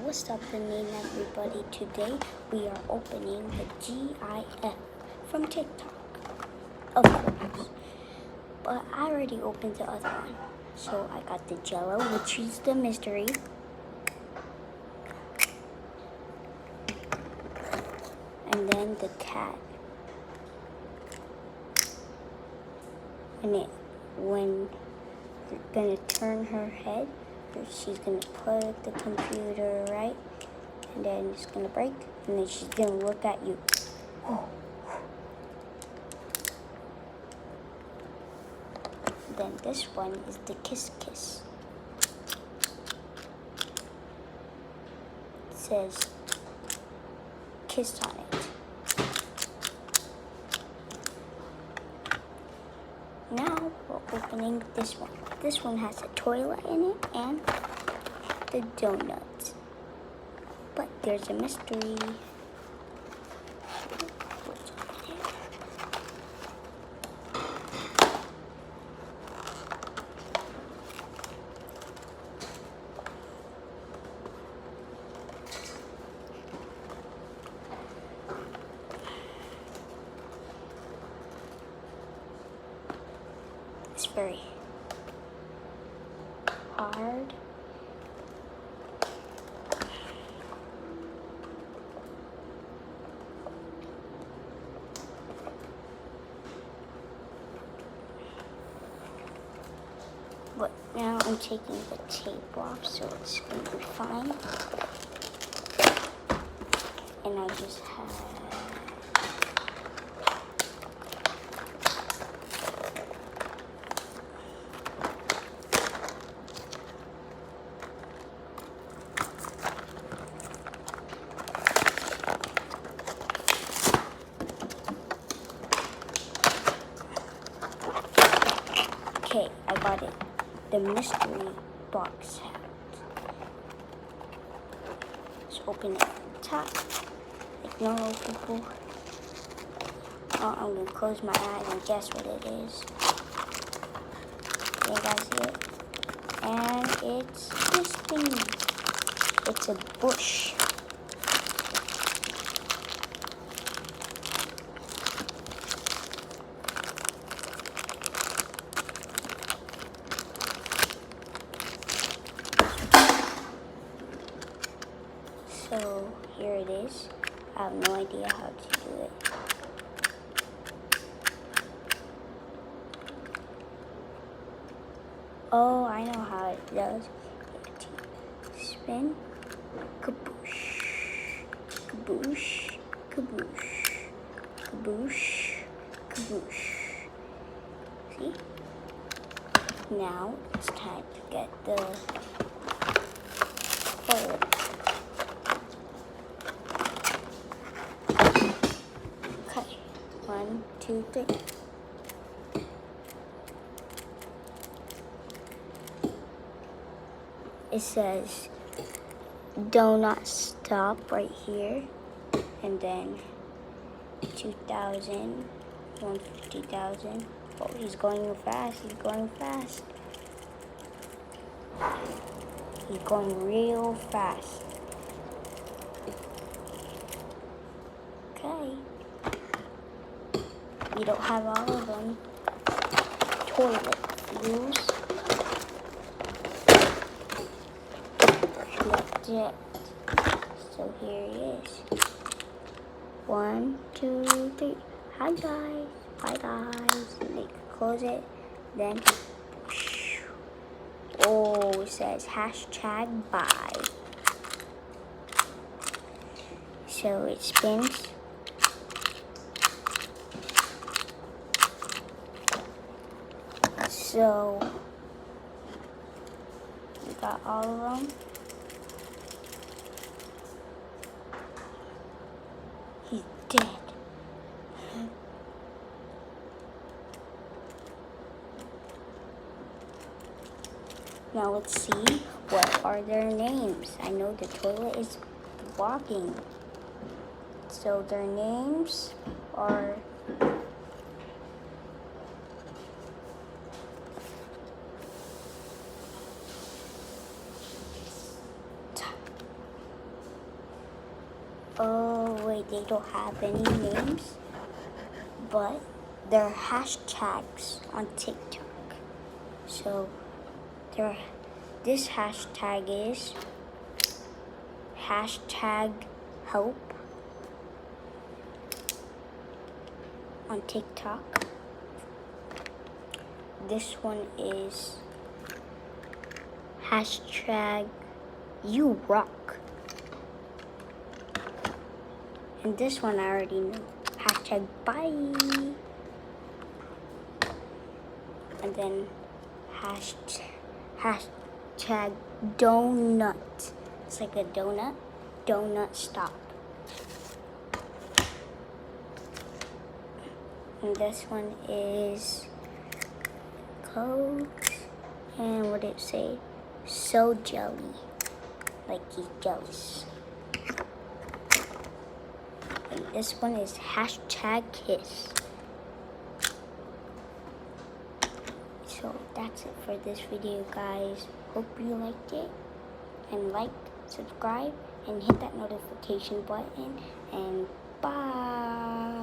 What's happening, everybody? Today we are opening the GIF from TikTok, of course. But I already opened the other one. So I got the Jello, which is the mystery. And then the cat. When you're gonna turn her head, she's gonna put the computer right, and then it's gonna break, and then she's gonna look at you. Then this one is the kiss kiss. It says kiss on it. Now we're opening this one. This one has a toilet in it and the donuts. But there's a mystery. It's very hard. But now I'm taking the tape off, so it's going to be fine. And I just have okay, I got it. The mystery box hat. Let's open it at the top, like normal people. Oh, I'm gonna close my eyes and guess what it is. You guys see it? And it's this thing. It's a bush. So here it is. I have no idea how to do it. Oh, I know how it does. Spin. Kaboosh. Kaboosh. Kaboosh. Kaboosh. Kaboosh. See? Now it's time to get the toilet. Okay. 1, 2, 3. It says, "Do not stop" right here, and then 2,000, 150,000. Oh, he's going fast. He's going fast. He's going real fast. Okay. We don't have all of them. Toilet rules. Legit. So here it is. 1, 2, 3. Hi guys. Bye guys. Close it. Then. Oh, it says hashtag bye. So it spins. So we got all of them. He's dead. Now let's see, what are their names? I know the toilet is walking. So their names are Oh wait, they don't have any names, but they're hashtags on TikTok. So this hashtag is hashtag help on TikTok. This one is hashtag you rock. And this one I already know. Hashtag bye. And then hashtag donut. It's like a donut. Donut stop. And this one is Coke. And what did it say? So jelly. Like he's jealous. And this one is hashtag kiss. So that's it for this video, guys. Hope you liked it. And like, subscribe, and hit that notification button. And bye.